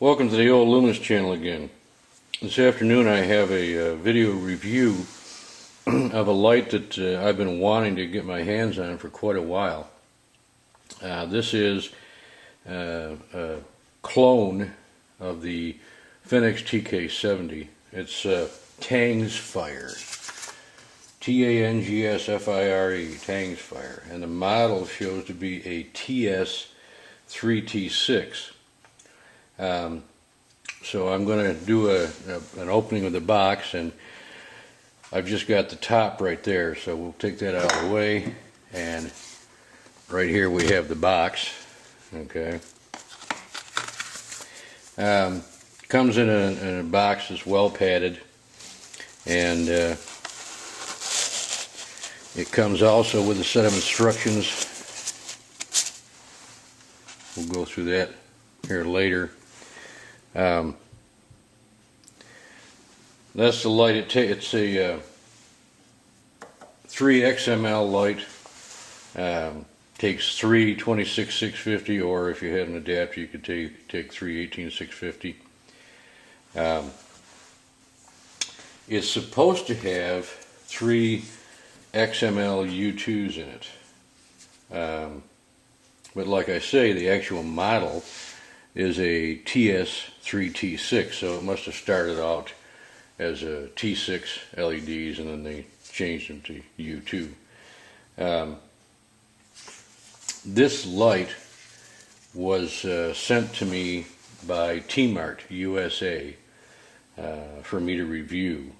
Welcome to the old Loomis channel again. This afternoon I have a video review of a light that I've been wanting to get my hands on for quite a while. This is a clone of the Phoenix TK70. It's Tangsfire. Tangsfire, Tangsfire. And the model shows to be a TS3T6. So I'm going to do an opening of the box, and I've just got the top right there, so we'll take that out of the way, and right here we have the box. Okay. Comes in a box that's well padded, and it comes also with a set of instructions. We'll go through that here later. That's the light. It's a 3 XML light. Takes 3 26-650, or if you had an adapter, you could take 3 18-650. It's supposed to have 3 XML U2s in it. But like I say, the actual model is a TS3T6, so it must have started out as a T6 LEDs, and then they changed them to U2. This light was sent to me by T-Mart USA for me to review,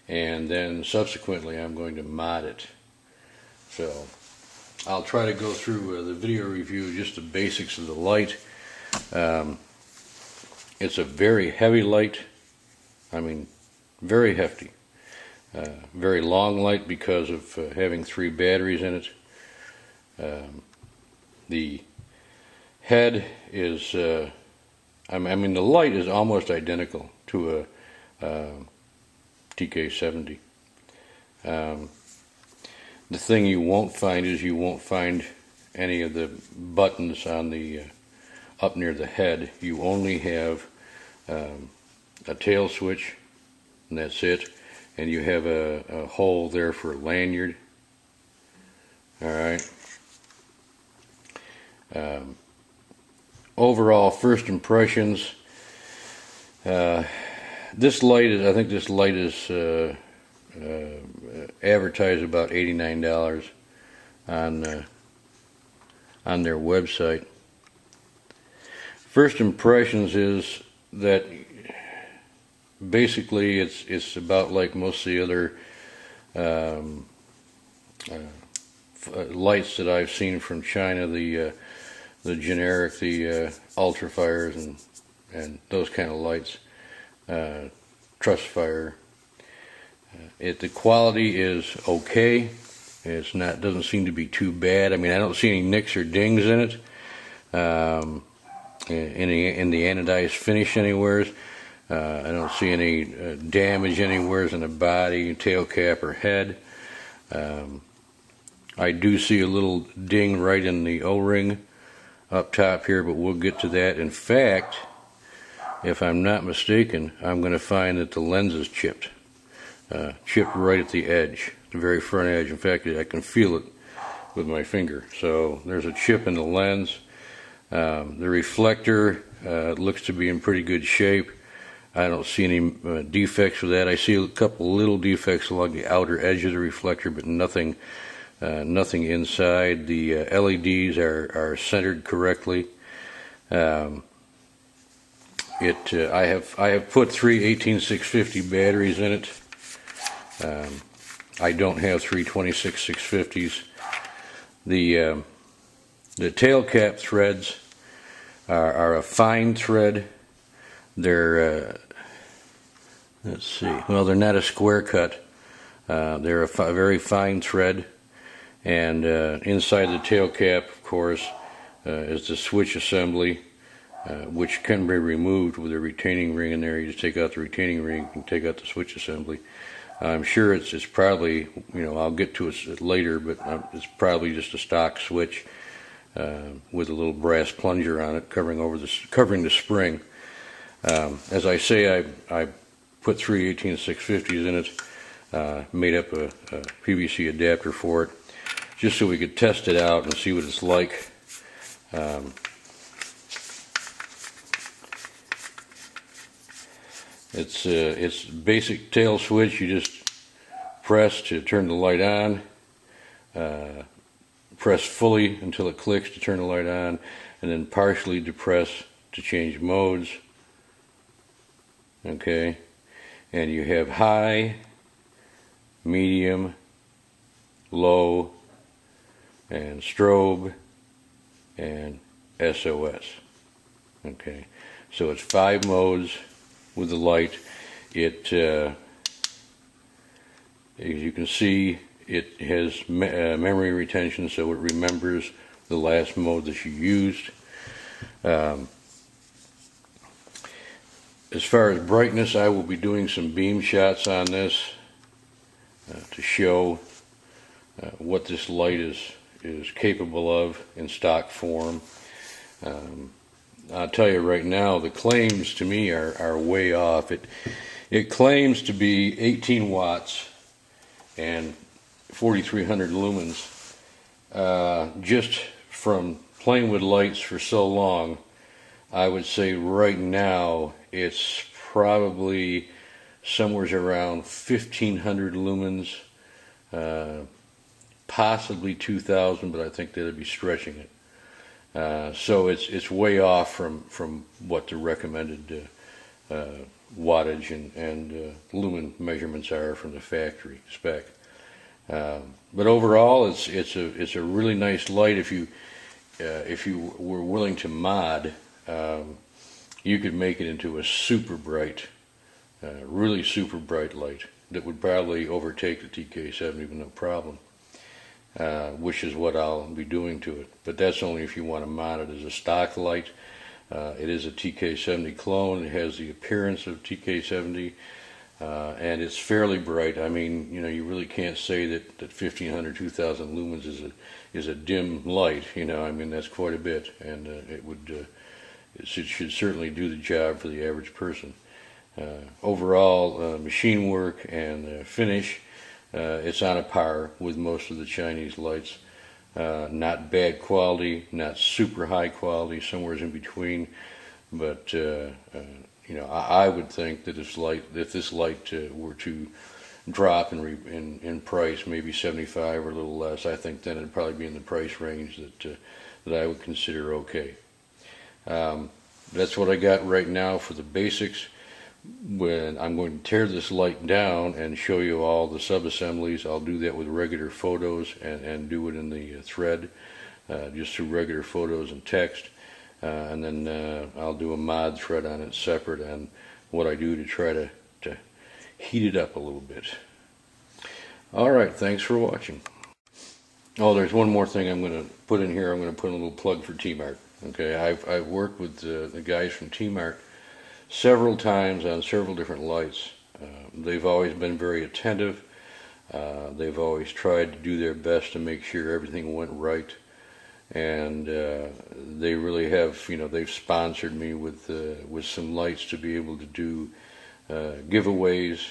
and then subsequently I'm going to mod it. So I'll try to go through the video review, just the basics of the light. It's a very heavy light. I mean, very hefty. Very long light because of having 3 batteries in it. The head is, I mean, the light is almost identical to a TK70. The thing you won't find is you won't find any of the buttons on the up near the head. You only have a tail switch, and that's it. And you have a hole there for a lanyard. Alright. Overall, first impressions. This light is, I think this light is advertised about $89 on their website. First impressions is that basically it's about like most of the other lights that I've seen from China, the generic, the ultrafires and those kind of lights, Tangsfire. The quality is okay. It's not, doesn't seem to be too bad. I mean, I don't see any nicks or dings in it. In the anodized finish anywheres. I don't see any damage anywheres in the body, tail cap, or head. I do see a little ding right in the O-ring up top here, but we'll get to that. In fact, if I'm not mistaken, I'm going to find that the lens is chipped. Chipped right at the edge, the very front edge. In fact, I can feel it with my finger. So there's a chip in the lens. The reflector looks to be in pretty good shape. I don't see any defects with that. I see a couple little defects along the outer edge of the reflector, but nothing inside. The LEDs are centered correctly. I have put 3 18-650 batteries in it. I don't have 3 26-650s. The tail cap threads are a fine thread. They're let's see. Well, they're not a square cut. They're a very fine thread. And inside the tail cap, of course, is the switch assembly, which can be removed with a retaining ring in there. You just take out the retaining ring and take out the switch assembly. I'm sure it's probably, you know, I'll get to it later, but it's probably just a stock switch with a little brass plunger on it covering the spring. As I say, I put three 18650s in it, made up a PVC adapter for it, just so we could test it out and see what it's like. It's basic tail switch. You just press to turn the light on, press fully until it clicks to turn the light on, and then partially depress to change modes. Okay, and you have high, medium, low, and strobe, and SOS. Okay, so it's 5 modes with the light. It, as you can see, it has memory retention, so it remembers the last mode that you used. As far as brightness, I will be doing some beam shots on this to show what this light is capable of in stock form. I'll tell you right now, the claims to me are way off. It claims to be 18 watts and 4,300 lumens. Just from playing with lights for so long, I would say right now it's probably somewhere around 1,500 lumens, possibly 2,000, but I think that'd be stretching it. So it's way off from what the recommended wattage and lumen measurements are from the factory spec. But overall, it's a really nice light. If you were willing to mod, you could make it into a super bright, really super bright light that would probably overtake the TK70 with no problem, which is what I'll be doing to it. But that's only if you want to mod it as a stock light. It is a TK70 clone. It has the appearance of TK70, and it's fairly bright. I mean, you really can't say that 1,500, 2,000 lumens is a dim light. I mean, that's quite a bit, and it should certainly do the job for the average person. Overall, machine work and finish, it's on a par with most of the Chinese lights. Not bad quality, not super high quality, somewhere in between. But I would think that if this light were to drop in price, maybe 75 or a little less, I think then it'd probably be in the price range that I would consider okay. That's what I got right now for the basics. When I'm going to tear this light down and show you all the sub-assemblies, I'll do that with regular photos and do it in the thread, just through regular photos and text, and then I'll do a mod thread on it separate on what I do to try to heat it up a little bit. Alright, thanks for watching. Oh, there's one more thing I'm going to put in here. I'm going to put in a little plug for T-Mart. Okay, I've worked with the guys from T-Mart several times on several different lights. They've always been very attentive. They've always tried to do their best to make sure everything went right, and they really have. They've sponsored me with some lights to be able to do giveaways.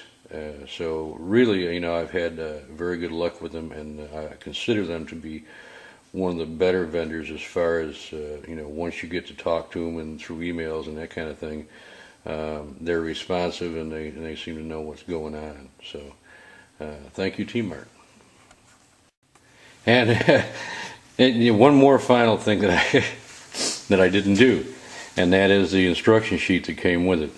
So really, I've had very good luck with them, and I consider them to be one of the better vendors as far as once you get to talk to them and through emails and that kind of thing. They're responsive, and they seem to know what's going on. So thank you, T-Mart. And, and one more final thing that I didn't do, and that is the instruction sheet that came with it.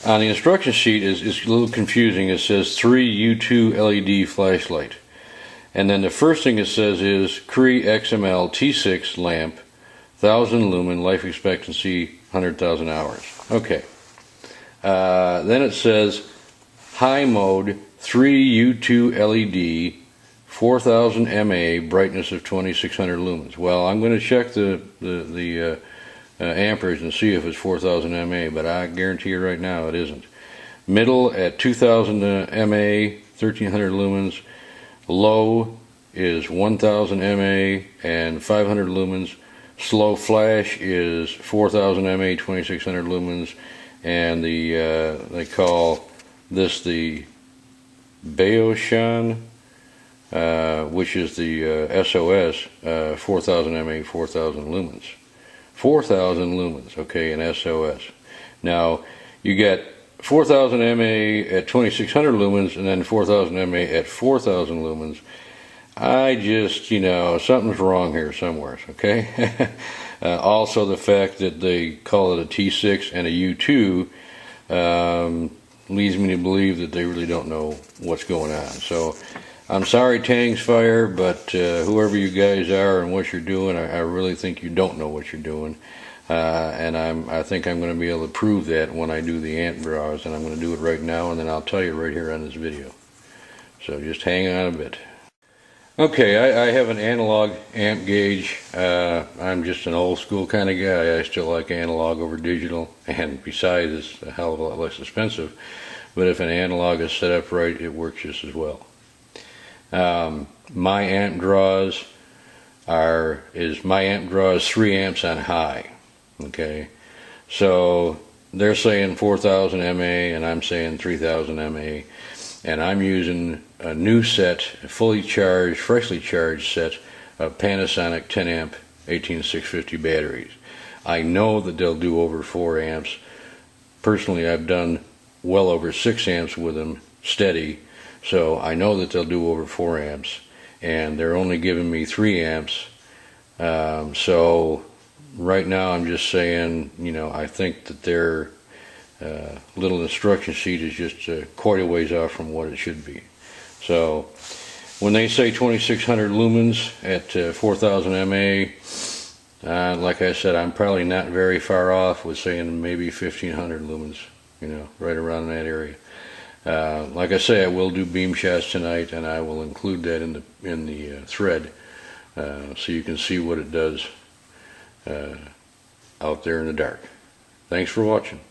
On the instruction sheet is a little confusing. It says 3 U2 LED flashlight, and then the first thing it says is Cree XML T6 lamp, 1,000 lumen, life expectancy 100,000 hours. Okay. Then it says high mode 3 U2 LED, 4,000 mA, brightness of 2,600 lumens. Well, I'm going to check the amperage and see if it's 4,000 mA, but I guarantee you right now it isn't. Middle at 2,000 mA, 1,300 lumens. Low is 1,000 mA and 500 lumens. Slow flash is 4,000 mA, 2,600 lumens, and they call this the Beoshan, which is the SOS, 4000 mA, 4000 lumens. 4000 lumens, okay, in SOS. Now, you get 4000 mA at 2600 lumens and then 4000 mA at 4000 lumens. I just, something's wrong here somewhere, okay? Also, the fact that they call it a T6 and a U2 leads me to believe that they really don't know what's going on. So, I'm sorry, Tangsfire, but whoever you guys are and what you're doing, I really think you don't know what you're doing. And I think I'm going to be able to prove that when I do the amp draws, and I'm going to do it right now, and then I'll tell you right here on this video. So just hang on a bit. Okay, I have an analog amp gauge. I'm just an old school kind of guy. I still like analog over digital, and besides, it's a hell of a lot less expensive. But if an analog is set up right, it works just as well. My amp draws 3 amps on high. Okay, so they're saying 4000 mA and I'm saying 3000 mA, and I'm using a new set, a fully charged, freshly charged set of Panasonic 10 amp 18650 batteries. I know that they'll do over 4 amps. Personally, I've done well over 6 amps with them steady, so I know that they'll do over 4 amps, and they're only giving me 3 amps. So right now I'm just saying, I think that their little instruction sheet is just quite a ways off from what it should be. So when they say 2600 lumens at 4000 mA, like I said, I'm probably not very far off with saying maybe 1500 lumens, right around in that area. Like I say, I will do beam shots tonight, and I will include that in the thread, so you can see what it does out there in the dark. Thanks for watching.